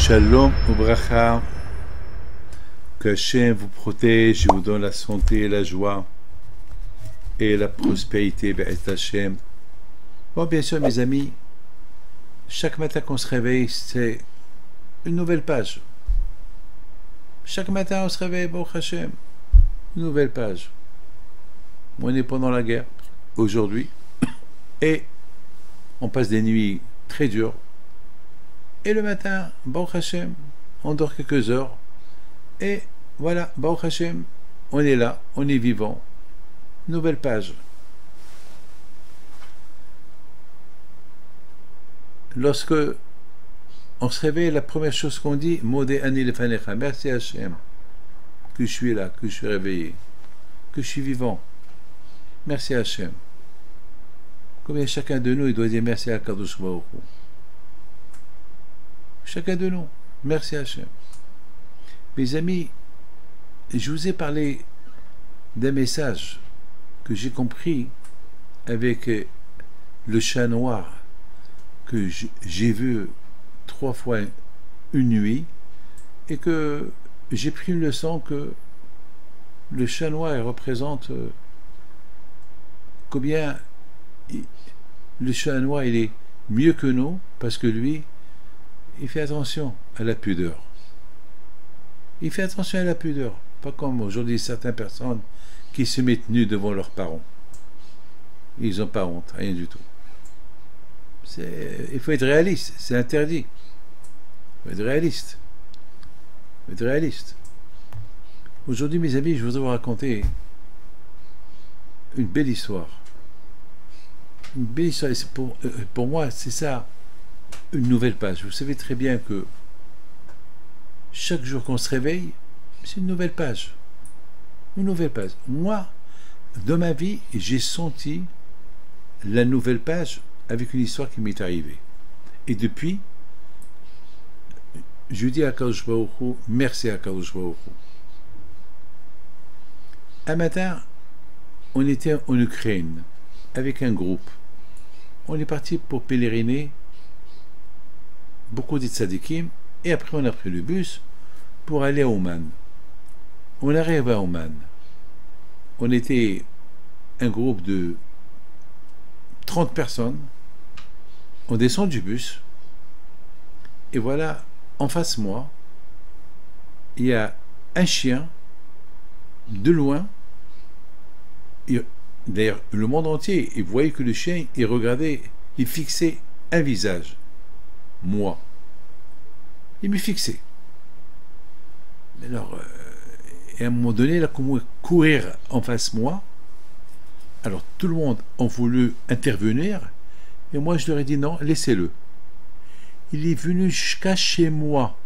Shalom ou bracha, que Hachem vous protège et vous donne la santé, la joie et la prospérité, Be'ez Hachem. Bon, bien sûr, mes amis, chaque matin qu'on se réveille, c'est une nouvelle page. Chaque matin, on se réveille, bon Hachem, une nouvelle page. On est pendant la guerre, aujourd'hui, et on passe des nuits très dures. Et le matin, Baruch Hashem, on dort quelques heures. Et voilà, Baruch Hashem, on est là, on est vivant. Nouvelle page. Lorsque on se réveille, la première chose qu'on dit, Modé Ani Lefanecha, merci Hashem, que je suis là, que je suis réveillé, que je suis vivant. Merci Hashem. Combien chacun de nous, il doit dire merci à Kadosh Baruch Hu. Chacun de nous. Merci Hachem. Mes amis, je vous ai parlé d'un message que j'ai compris avec le chat noir que j'ai vu 3 fois une nuit et que j'ai pris une leçon que le chat noir il représente combien le chat noir il est mieux que nous parce que lui il fait attention à la pudeur. Il fait attention à la pudeur. Pas comme aujourd'hui certaines personnes qui se mettent nus devant leurs parents. Ils n'ont pas honte, rien du tout. Il faut être réaliste, c'est interdit. Il faut être réaliste. Il faut être réaliste. Aujourd'hui, mes amis, je voudrais vous raconter une belle histoire. Une belle histoire. Pour moi, c'est ça. Une nouvelle page. Vous savez très bien que chaque jour qu'on se réveille, c'est une nouvelle page. Une nouvelle page. Moi, dans ma vie, j'ai senti la nouvelle page avec une histoire qui m'est arrivée. Et depuis, je dis à Kadosh Baruch Hu, merci à Kadosh Baruch Hu. Un matin, on était en Ukraine avec un groupe. On est parti pour pèleriner beaucoup de tzadikim, et après on a pris le bus pour aller à Ouman. On arrive à Ouman. On était un groupe de 30 personnes. On descend du bus, et voilà, en face de moi, il y a un chien, de loin, d'ailleurs, le monde entier, il voyait que le chien, il regardait, il fixait un visage. Moi. Il m'est fixé. Alors, et à un moment donné, il a commencé à courir en face de moi. Alors, tout le monde a voulu intervenir. Et moi, je leur ai dit non, laissez-le. Il est venu jusqu'à chez moi.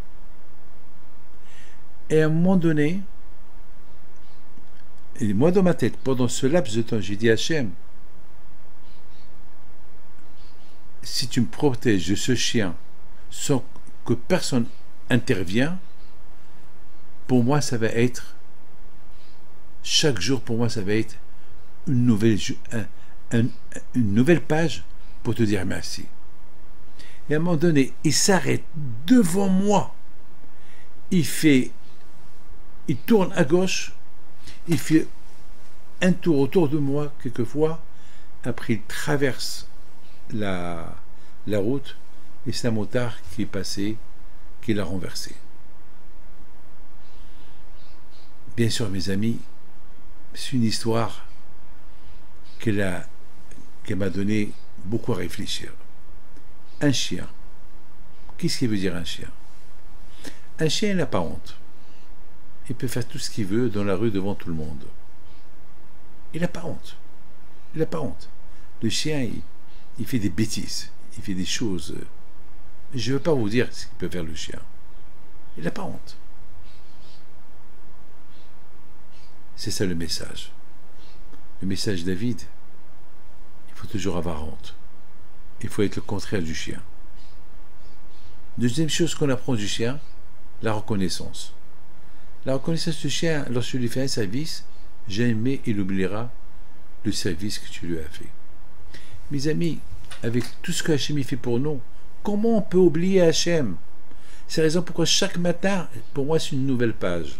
Et à un moment donné, et moi dans ma tête, pendant ce laps de temps, j'ai dit Hachem, si tu me protèges de ce chien sans que personne intervient, pour moi ça va être chaque jour, pour moi ça va être une nouvelle page pour te dire merci. Et à un moment donné, il s'arrête devant moi, il tourne à gauche, il fait un tour autour de moi quelquefois, après il traverse la route, et c'est un motard qui est passé, qui l'a renversé. Bien sûr, mes amis, c'est une histoire qui m'a donné beaucoup à réfléchir. Un chien. Qu'est-ce qui veut dire un chien? Un chien, il n'a pas honte. Il peut faire tout ce qu'il veut dans la rue devant tout le monde. Il n'a pas honte. Il n'a pas honte. Le chien, il fait des bêtises. Il fait des choses. Je ne veux pas vous dire ce qu'il peut faire le chien. Il n'a pas honte. C'est ça le message. Le message David, il faut toujours avoir honte. Il faut être le contraire du chien. Deuxième chose qu'on apprend du chien, la reconnaissance. La reconnaissance du chien, lorsque tu lui fais un service, jamais il oubliera le service que tu lui as fait. Mes amis, avec tout ce que Hachem fait pour nous, comment on peut oublier Hachem? C'est la raison pourquoi chaque matin, pour moi, c'est une nouvelle page.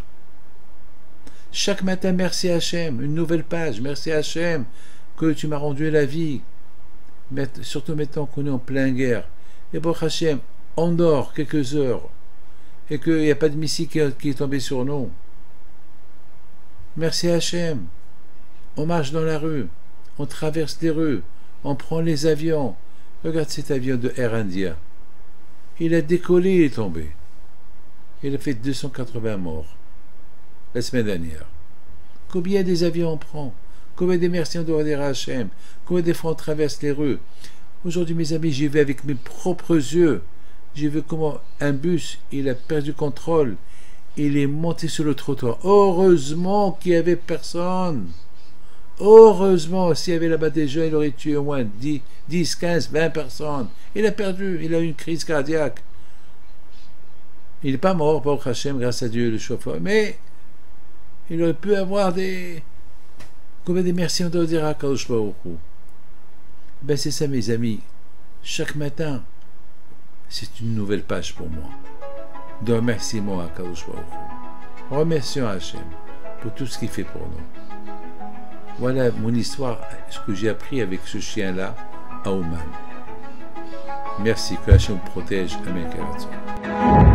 Chaque matin, merci Hachem, une nouvelle page. Merci Hachem que tu m'as rendu la vie. Surtout maintenant qu'on est en pleine guerre. Et pour Hachem, on dort quelques heures et qu'il n'y a pas de missile qui est tombé sur nous. Merci Hachem. On marche dans la rue, on traverse les rues, on prend les avions. Regarde cet avion de Air India. Il a décollé, il est tombé. Il a fait 280 morts la semaine dernière. Combien des avions on prend? Combien des merci on doit dire à Hachem? Combien des fois on traverse les rues? Aujourd'hui, mes amis, j'y vais avec mes propres yeux. J'ai vu comment un bus, il a perdu contrôle. Il est monté sur le trottoir. Heureusement qu'il n'y avait personne. Heureusement, s'il y avait là-bas des gens, il aurait tué au moins 10, 15, 20 personnes. Il a perdu, il a eu une crise cardiaque. Il n'est pas mort, pour Hachem, grâce à Dieu, le chauffeur. Mais il aurait pu avoir des... Combien de merci on doit dire à Kadosh Baruch Hu. Ben c'est ça, mes amis. Chaque matin, c'est une nouvelle page pour moi. De remerciement à Kadosh Baruch Hu. Remercions Hachem pour tout ce qu'il fait pour nous. Voilà mon histoire, ce que j'ai appris avec ce chien-là à Oman. Merci, que Hachem protège. Amen.